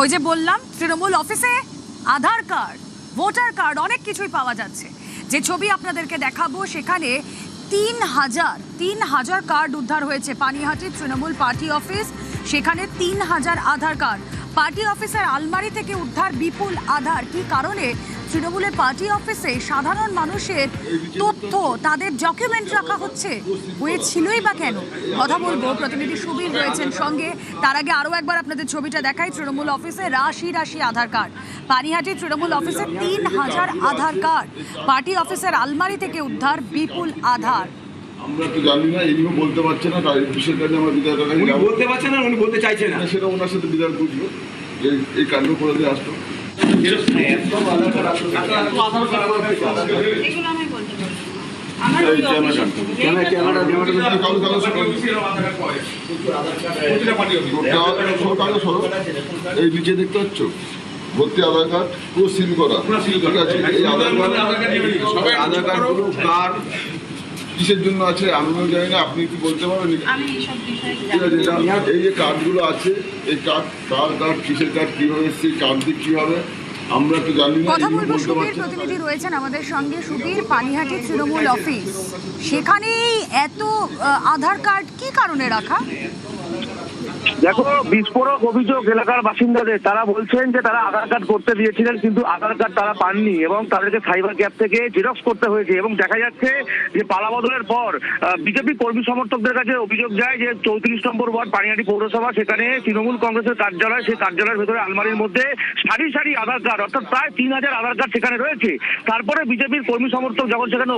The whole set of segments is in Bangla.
ওই যে বললাম তৃণমূল অফিসে আধার কার্ড, ভোটার কার্ড, অনেক কিছুই পাওয়া যাচ্ছে। যে ছবি আপনাদেরকে দেখাবো সেখানে ৩,০০০ কার্ড উদ্ধার হয়েছে। পানিহাটি তৃণমূল পার্টি অফিস, সেখানে ৩,০০০ আধার কার্ড। পার্টি অফিসের আলমারি থেকে উদ্ধার বিপুল আধার। কি কারণে তৃণমূলের পার্টি অফিসে সাধারণ মানুষের তথ্য, তাদের ডকুমেন্ট রাখা হয়েছিলই বা কেন? কথা বলবো, প্রতিনিধি সুবীর রয়েছেন সঙ্গে। তার আগে আরও একবার আপনাদের ছবিটা দেখাই। তৃণমূল অফিসে রাশি আধার কার্ড। পানিহাটি তৃণমূল অফিসে ৩,০০০ আধার কার্ড। পার্টি অফিসের আলমারি থেকে উদ্ধার বিপুল আধার। আমরা তো জানি না, ইনিও বলতে পারছে না, তাই বিশেষ কারণে আমরা বিধায়ক বলতে পারছেন না, উনি বলতে চাইছেন না, সেটা ওনার সাথে বিধায়ক বুঝলো যে এই কাণ্ড করে দিয়ে আসতো। এই নিচে দেখতে পাচ্ছ ভর্তি আধার কার্ড, পুরো সিল করা, ঠিক আছে? এই আধার কার্ড কার কিসের জন্য আছে আমিও জানি না, আপনি কি বলতে পারবেন? ঠিক আছে, এই যে কার্ডগুলো আছে, এই কার্ড কার কার্ড, কিসের কার্ড, কিভাবে এসছে, কার্ড দিক কিভাবে, আমরা তো জানি না। কথা বলবো, সুবীর প্রতিনিধি রয়েছেন আমাদের সঙ্গে। সুবীর, পানিহাটি তৃণমূল অফিস, সেখানে এত আধার কার্ড কি কারণে রাখা? দেখো, বিস্ফোরক অভিযোগ এলাকার বাসিন্দাদের। তারা বলছেন যে তারা আধার কার্ড করতে দিয়েছিলেন, কিন্তু আধার কার্ড তারা পাননি এবং তাদেরকে সাইবার ক্যাফ থেকে জেরক্স করতে হয়েছে। এবং দেখা যাচ্ছে যে পালাবদলের পর বিজেপি কর্মী সমর্থকদের কাছে অভিযোগ যায় যে 34 নম্বর ওয়ার্ড পানিহাটি পৌরসভা, সেখানে তৃণমূল কংগ্রেসের কার্যালয়, সেই কার্যালয়ের ভেতরে আলমারির মধ্যে সারি আধার কার্ড, অর্থাৎ প্রায় ৩,০০০ আধার কার্ড সেখানে রয়েছে। তারপরে বিজেপির কর্মী সমর্থক যখন সেখানে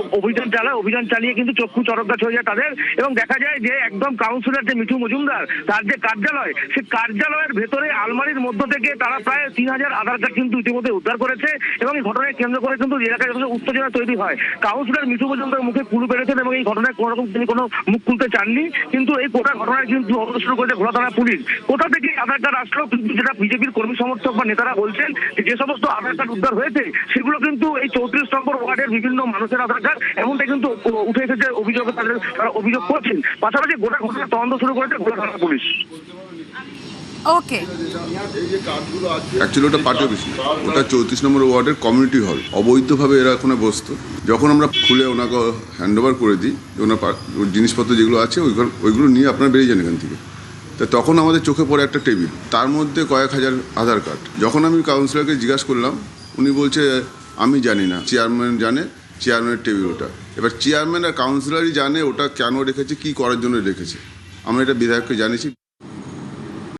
অভিযান চালিয়ে কিন্তু চক্ষু চরকগাছ হয়ে যায় তাদের, এবং দেখা যায় যে একদম কাউন্সিলর যে মিঠু মজুমদার, তার যে কার্যালয়, সেই কার্যালয়ের ভেতরে আলমারির মধ্য থেকে তারা প্রায় ৩,০০০ আধার কার্ড কিন্তু ইতিমধ্যে উদ্ধার করেছে। এবং এই ঘটনায় কেন্দ্র করে কিন্তু এলাকায় যথেষ্ট উত্তেজনা তৈরি হয়। কাউন্সিলর মিঠু মজুমদার মুখে কুলু পেরেছেন এবং এই ঘটনায় কোনো রকম তিনি কোনো মুখ খুলতে চাননি। কিন্তু এই গোটা ঘটনায় কিন্তু তদন্ত শুরু করেছে ঘোড়া থানা পুলিশ। কোথা থেকে আধার কার্ড আসলো, কিন্তু যেটা বিজেপির কর্মী সমর্থক বা নেতারা বলছেন যে সমস্ত আধার কার্ড উদ্ধার হয়েছে সেগুলো কিন্তু এই 34 নম্বর ওয়ার্ডের বিভিন্ন মানুষের আধার কার্ড, এমনটা কিন্তু উঠে এসেছে অভিযোগে, তারা অভিযোগ করছেন। পাশাপাশি গোটা ঘটনার তদন্ত শুরু করেছে ঘোড়া থানা পুলিশ। ওকে, অ্যাকচুয়ালি ওটা পার্টি অফিস না, ওটা 34 নম্বর ওয়ার্ডের কমিউনিটি হল। অবৈধভাবে এরা ওখানে বসতো। যখন আমরা খুলে ওনাকে হ্যান্ড ওভার করে দিই, ওনার জিনিসপত্র যেগুলো আছে ওইগুলো নিয়ে আপনারা বেরিয়ে যান এখান থেকে, তা তখন আমাদের চোখে পড়ে একটা টেবিল, তার মধ্যে কয়েক হাজার আধার কার্ড। যখন আমি কাউন্সিলরকে জিজ্ঞাসা করলাম, উনি বলছে আমি জানি না, চেয়ারম্যান জানে, চেয়ারম্যানের টেবিল ওটা। এবার চেয়ারম্যান আর কাউন্সিলরই জানে ওটা কেন রেখেছে, কী করার জন্য রেখেছে। আমরা এটা বিধায়ককে জানিয়েছি।